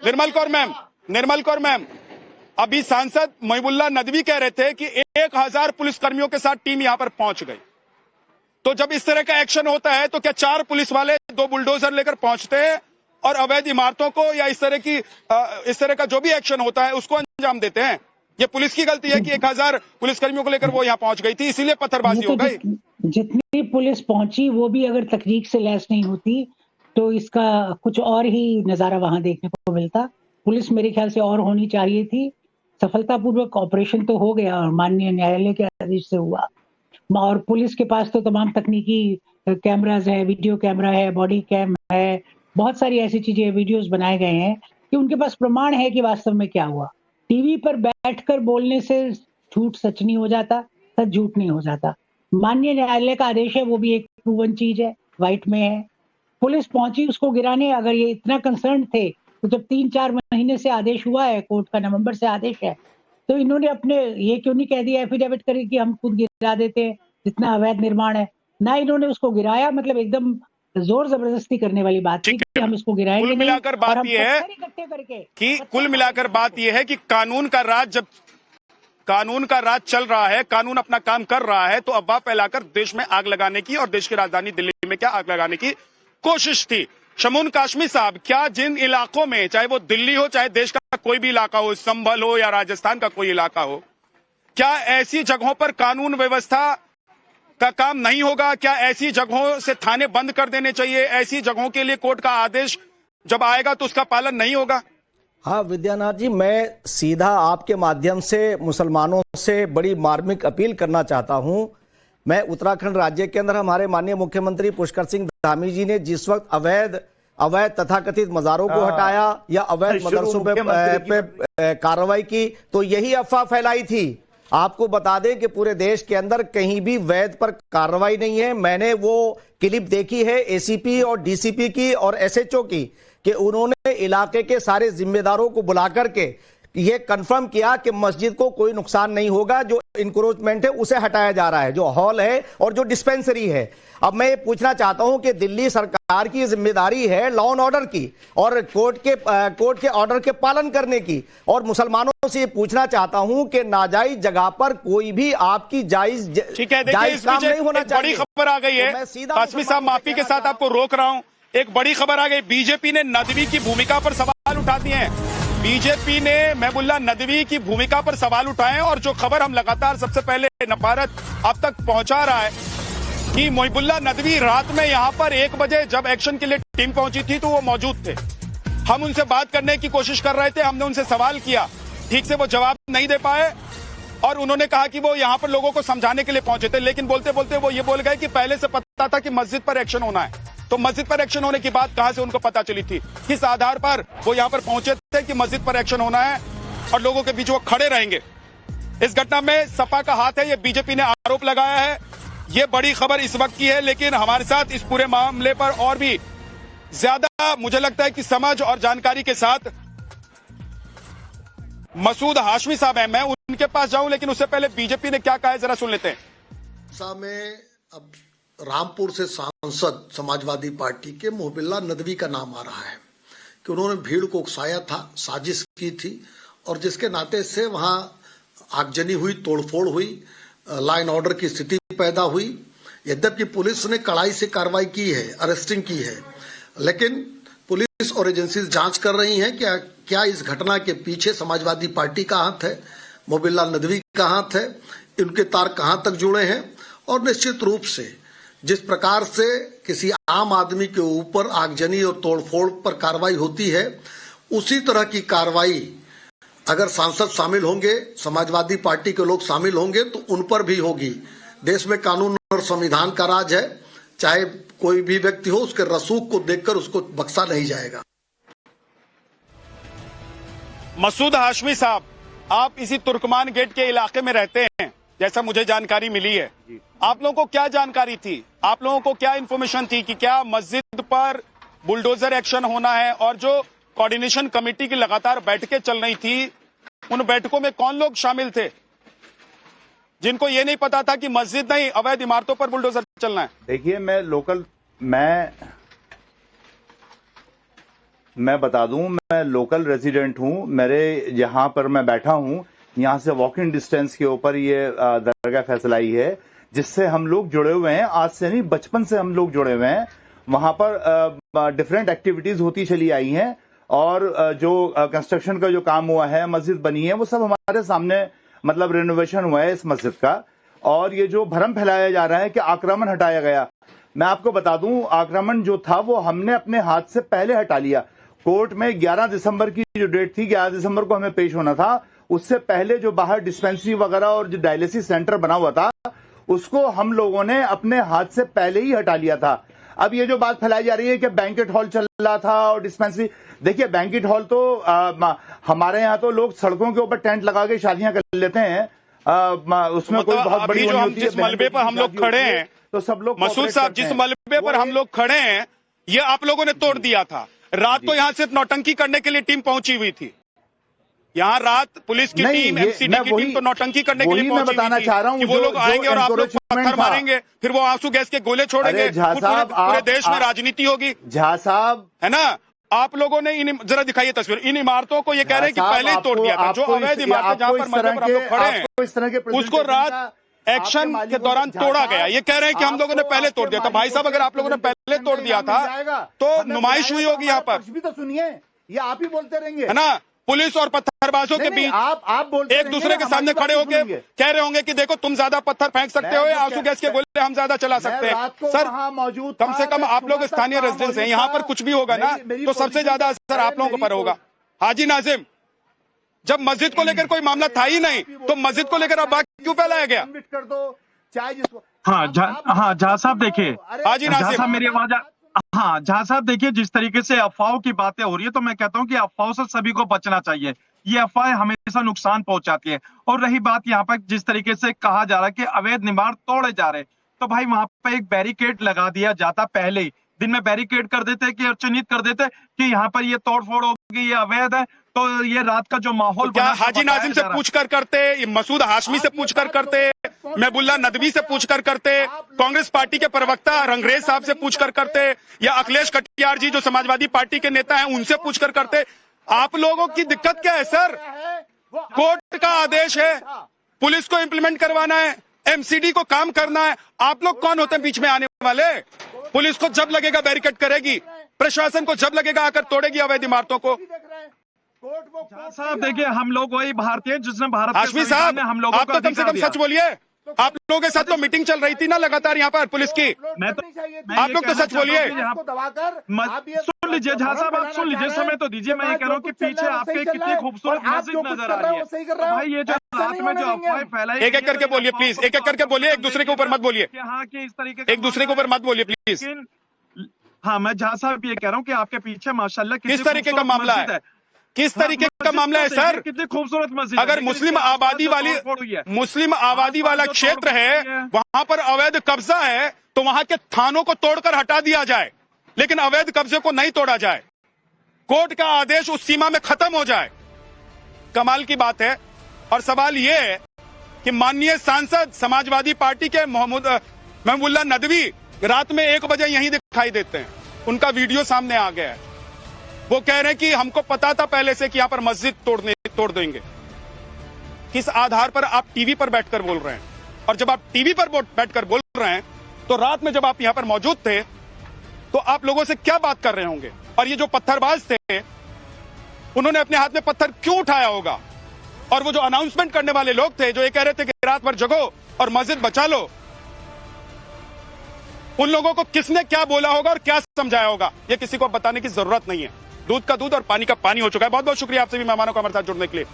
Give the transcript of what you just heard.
निर्मल Kaur ma'am, अभी सांसद मोहिबुल्लाह नदवी कह रहे थे कि 1000 पुलिसकर्मियों के साथ टीम यहां पर पहुंच गई। तो जब इस तरह का एक्शन होता है तो क्या 4 पुलिस वाले 2 बुलडोजर लेकर पहुंचते हैं और अवैध इमारतों को या इस तरह का जो भी एक्शन होता है उसको अंजाम देते हैं? ये पुलिस की गलती है कि 1000 पुलिसकर्मियों को लेकर वो यहां पहुंच गई थी, इसीलिए पत्थरबाजी हो गई। जितनी पुलिस पहुंची वो भी अगर तकनीक से लैस नहीं होती तो इसका कुछ और ही नजारा वहां देखने को मिलता। पुलिस मेरे ख्याल से और होनी चाहिए थी। सफलतापूर्वक ऑपरेशन तो हो गया और माननीय न्यायालय के आदेश से हुआ, और पुलिस के पास तो तमाम तकनीकी कैमराज है, वीडियो कैमरा है, बॉडी कैम है, बहुत सारी ऐसी चीजें, वीडियोस बनाए गए हैं कि उनके पास प्रमाण है कि वास्तव में क्या हुआ। टीवी पर बैठकर बोलने से झूठ सच नहीं हो जाता, सच झूठ नहीं हो जाता। माननीय न्यायालय का आदेश है, वो भी एक प्रूवन चीज है, व्हाइट में है। पुलिस पहुंची उसको गिराने। अगर ये इतना कंसर्न थे तो जब 3-4 महीने से आदेश हुआ है, कोर्ट का नवंबर से आदेश है, तो इन्होंने अपने ये क्यों नहीं कह दिया एफिडेविट करके कि हम खुद गिरा देते हैं जितना अवैध निर्माण है। ना इन्होंने उसको गिराया, मतलब एकदम जोर जबरदस्ती करने वाली बात थी कि हम इसको गिराएंगे। कुल मिलाकर बात यह है कि कानून का राज चल रहा है, कानून अपना काम कर रहा है, तो अफवाह फैलाकर देश में आग लगाने की और देश की राजधानी दिल्ली में क्या आग लगाने की कोशिश थी। शमून काशमी साहब, क्या जिन इलाकों में, चाहे वो दिल्ली हो चाहे देश का कोई भी इलाका हो, संभल हो या राजस्थान का कोई इलाका हो, क्या ऐसी जगहों पर कानून व्यवस्था का काम नहीं होगा? क्या ऐसी जगहों से थाने बंद कर देने चाहिए? ऐसी जगहों के लिए कोर्ट का आदेश जब आएगा तो उसका पालन नहीं होगा? हाँ विद्यानाथ जी, मैं सीधा आपके माध्यम से मुसलमानों से बड़ी मार्मिक अपील करना चाहता हूं। मैं उत्तराखंड राज्य के अंदर हमारे माननीय मुख्यमंत्री पुष्कर सिंह धामी जी ने जिस वक्त अवैध तथाकथित मज़ारों को हटाया या अवैध मदरसों पे कार्रवाई की, तो यही अफवाह फैलाई थी। आपको बता दें कि पूरे देश के अंदर कहीं भी वैध पर कार्रवाई नहीं है। मैंने वो क्लिप देखी है एसीपी और डीसीपी की और एसएचओ की, कि उन्होंने इलाके के सारे जिम्मेदारों को बुला करके ये कंफर्म किया कि मस्जिद को कोई नुकसान नहीं होगा, जो इंक्रोचमेंट है उसे हटाया जा रहा है, जो हॉल है और जो डिस्पेंसरी है। अब मैं ये पूछना चाहता हूं कि दिल्ली सरकार की जिम्मेदारी है लॉ एंड ऑर्डर की और कोर्ट के ऑर्डर के पालन करने की, और मुसलमानों से ये पूछना चाहता हूं कि नाजायज जगह पर कोई भी आपकी जायज काम नहीं होना चाहिए। बड़ी खबर आ गई है, कासमी साहब माफी के साथ आपको रोक रहा हूं, एक बड़ी खबर आ गई। बीजेपी ने नदवी की भूमिका पर सवाल उठा दिए हैं। बीजेपी ने मोहिबुल्लाह नदवी की भूमिका पर सवाल उठाए, और जो खबर हम लगातार सबसे पहले नवभारत अब तक पहुंचा रहा है कि मोहिबुल्लाह नदवी रात में यहां पर 1 बजे जब एक्शन के लिए टीम पहुंची थी तो वो मौजूद थे। हम उनसे बात करने की कोशिश कर रहे थे, हमने उनसे सवाल किया, ठीक से वो जवाब नहीं दे पाए, और उन्होंने कहा कि वो यहां पर लोगों को समझाने के लिए पहुंचे थे, लेकिन बोलते बोलते वो ये बोल गए कि पहले से पता था कि मस्जिद पर एक्शन होना है। तो मस्जिद पर एक्शन होने की बात कहां से उनको पता चली थी? किस आधार पर वो यहां पर पहुंचे थे कि मस्जिद पर एक्शन होना है और लोगों के बीच वो खड़े रहेंगे? इस घटना में सपा का हाथ है, ये बीजेपी ने आरोप लगाया है। ये बड़ी खबर इस वक्त की है, लेकिन हमारे साथ इस पूरे मामले पर और भी ज्यादा मुझे लगता है कि समझ और जानकारी के साथ मसूद हाशमी साहब हैं। मैं उनके पास जाऊं, लेकिन उससे पहले बीजेपी ने क्या कहा है जरा सुन लेते हैं। में अब रामपुर से सांसद समाजवादी पार्टी के मोहिबुल्लाह नदवी का नाम आ रहा है कि उन्होंने भीड़ को उकसाया था, साजिश की थी, और जिसके नाते से वहां आगजनी हुई, तोड़फोड़ हुई, लॉ एंड ऑर्डर की स्थिति पैदा हुई। यद्यपि पुलिस ने कड़ाई से कार्रवाई की है, अरेस्टिंग की है, लेकिन पुलिस और एजेंसी जांच कर रही हैं कि क्या इस घटना के पीछे समाजवादी पार्टी का हाथ है, मोहिबुल्लाह नदवी का हाथ है, इनके तार कहां तक जुड़े हैं। और निश्चित रूप से जिस प्रकार से किसी आम आदमी के ऊपर आगजनी और तोड़फोड़ पर कार्रवाई होती है, उसी तरह की कार्रवाई अगर सांसद शामिल होंगे, समाजवादी पार्टी के लोग शामिल होंगे, तो उन पर भी होगी। देश में कानून और संविधान का राज है, चाहे कोई भी व्यक्ति हो, उसके रसूख को देखकर उसको बख्शा नहीं जाएगा। मसूद हाशमी साहब, आप इसी तुर्कमान गेट के इलाके में रहते हैं, जैसा मुझे जानकारी मिली है। आप लोगों को क्या जानकारी थी, आप लोगों को क्या इन्फॉर्मेशन थी कि क्या मस्जिद पर बुलडोजर एक्शन होना है? और जो कोऑर्डिनेशन कमेटी की लगातार बैठकें चल रही थी, उन बैठकों में कौन लोग शामिल थे जिनको ये नहीं पता था कि मस्जिद नहीं अवैध इमारतों पर बुलडोजर चलना है? देखिए, मैं बता दूं, मैं लोकल रेजिडेंट हूं। मेरे यहाँ पर मैं बैठा हूं, यहाँ से वॉकिंग डिस्टेंस के ऊपर ये दरगाह फैसलाई है, जिससे हम लोग जुड़े हुए हैं। आज से नहीं, बचपन से हम लोग जुड़े हुए हैं। वहां पर डिफरेंट एक्टिविटीज होती चली आई हैं, और जो कंस्ट्रक्शन का जो काम हुआ है, मस्जिद बनी है, वो सब हमारे सामने मतलब रिनोवेशन हुआ है इस मस्जिद का। और ये जो भ्रम फैलाया जा रहा है कि आक्रमण हटाया गया, मैं आपको बता दूं, आक्रमण जो था वो हमने अपने हाथ से पहले हटा लिया। कोर्ट में 11 दिसंबर की जो डेट थी, 11 दिसंबर को हमें पेश होना था। उससे पहले जो बाहर डिस्पेंसरी वगैरह और जो डायलिसिस सेंटर बना हुआ था, उसको हम लोगों ने अपने हाथ से पहले ही हटा लिया था। अब ये जो बात फैलाई जा रही है कि बैंकेट हॉल चल रहा था और डिस्पेंसरी, देखिए बैंकेट हॉल तो हमारे यहाँ तो लोग सड़कों के ऊपर टेंट लगा के शादियां कर लेते हैं। उसमें कोई बहुत बड़ी जो हम जिस मलबे पर हम लोग खड़े हैं, तो सब लोग, मसूद साहब, जिस मलबे पर हम लोग खड़े हैं, ये आप लोगों ने तोड़ दिया था। रात को यहाँ सिर्फ नौटंकी करने के लिए टीम पहुंची हुई थी। यहाँ रात पुलिस की टीम, एमसीडी की टीम तो नौटंकी करने के लिए पहुंची हुई थी कि वो लोग आएंगे और आप लोग पत्थर मारेंगे, फिर वो आंसू गैस के गोले छोड़ेंगे, पूरे देश में राजनीति होगी। झा साहब, है ना? आप लोगों ने जरा दिखाइए तस्वीर, इन इमारतों को ये कह रहे हैं कि पहले ही तोड़ दिया था। जो अवैध इमारतें जहां पर मलबे पर हम लोग खड़े हैं, उसको रात एक्शन के दौरान तोड़ा गया। ये कह रहे हैं कि हम लोगों ने पहले तोड़ दिया था। भाई साहब, अगर आप लोगों ने पहले तोड़ दिया था तो नुमाइश हुई होगी यहाँ पर। भी तो सुनिए, ये आप ही बोलते रहेंगे, है ना? पुलिस और पत्थरबाजों के बीच आप बोलते एक दूसरे के सामने खड़े होकर कह रहे होंगे कि देखो तुम ज्यादा पत्थर फेंक सकते हो, आंसू गैस के गोले हम ज्यादा चला सकते हैं। सर, मौजूद कम से कम आप लोग स्थानीय रेजिडेंट्स हैं, यहाँ पर कुछ भी होगा ना तो सबसे ज्यादा असर आप लोगों पर होगा। हाजी नाजिम, जब मस्जिद को लेकर कोई मामला था ही नहीं तो मस्जिद को लेकर अब क्यों फैलाया गया? कर दो चाहे जिसको। हाँ झा साहब देखिए, हाजी नाजिम साहब मेरी आवाज हाँ झा साहब देखिए, जिस तरीके से अफवाहों की बातें हो रही है, तो मैं कहता हूं कि अफवाहों से सभी को बचना चाहिए। ये अफवाहें हमेशा नुकसान पहुंचाती है। और रही बात यहाँ पर जिस तरीके से कहा जा रहा है कि अवैध निर्माण तोड़े जा रहे, तो भाई वहां पर एक बैरिकेड लगा दिया जाता। पहले ही दिन में बैरिकेड कर देते कि चिन्हित कर देते कि यहाँ पर ये तोड़फोड़ होगी, ये अवैध है, तो ये रात का जो माहौल क्या हाजी नाजिम से पूछकर करते, मसूद हाशमी से पूछकर करते, महबुल्ला नदवी से पूछकर करते, कांग्रेस पार्टी के प्रवक्ता रंगरेज साहब से पूछकर करते, या अखिलेश कटियार जी जो समाजवादी पार्टी के नेता हैं उनसे पूछकर करते? आप लोगों की दिक्कत क्या है सर? कोर्ट का आदेश है, पुलिस को इंप्लीमेंट करवाना है, एमसीडी को काम करना है। आप लोग कौन होते हैं बीच में आने वाले? पुलिस को जब लगेगा बैरिकेड करेगी, प्रशासन को जब लगेगा आकर तोड़ेगी अवैध इमारतों को। साहब देखिए, हम लोग वही भारतीय जिसने भारत हाशमी साहब, आप तो कम से कम सच बोलिए। आप लोगों के साथ तो मीटिंग चल रही थी ना लगातार यहाँ पर पुलिस की। आप लोग तो सच बोलिए। सुन लीजिए झा साहब, आप सुन लीजिए, समय तो दीजिए। मैं ये कह रहा हूँ कि पीछे आपके कितनी खूबसूरत मस्जिद नजर आ रही है। भाई ये जो रात में जो अफवाहें फैलाई, एक एक करके बोलिए प्लीज, एक एक करके बोलिए, एक दूसरे के ऊपर मत बोलिए। हाँ कि इस तरीके एक दूसरे के ऊपर मत बोलिए प्लीज। हाँ मैं झा साहब ये कह रहा हूँ कि आपके पीछे माशाल्लाह किस तरीके का मामला है, किस तरीके का मामला है सर? कितनी खूबसूरत मस्जिद। अगर मुस्लिम आबादी वाला क्षेत्र है, वहां पर अवैध कब्जा है, तो वहां के थानों को तोड़कर हटा दिया जाए, लेकिन अवैध कब्जे को नहीं तोड़ा जाए। कोर्ट का आदेश उस सीमा में खत्म हो जाए। कमाल की बात है। और सवाल यह है कि माननीय सांसद समाजवादी पार्टी के महबुल्ला नदवी रात में 1 बजे यहीं दिखाई देते हैं। उनका वीडियो सामने आ गया है। वो कह रहे हैं कि हमको पता था पहले से कि यहां पर मस्जिद तोड़ देंगे। किस आधार पर आप टीवी पर बैठकर बोल रहे हैं? और जब आप टीवी पर बैठकर बोल रहे हैं तो रात में जब आप यहां पर मौजूद थे तो आप लोगों से क्या बात कर रहे होंगे? और ये जो पत्थरबाज थे, उन्होंने अपने हाथ में पत्थर क्यों उठाया होगा? और वो जो अनाउंसमेंट करने वाले लोग थे जो ये कह रहे थे कि रात भर जगो और मस्जिद बचा लो, उन लोगों को किसने क्या बोला होगा और क्या समझाया होगा, ये किसी को बताने की जरूरत नहीं है। दूध का दूध और पानी का पानी हो चुका है। बहुत बहुत शुक्रिया आप सभी मेहमानों का हमारे साथ जुड़ने के लिए।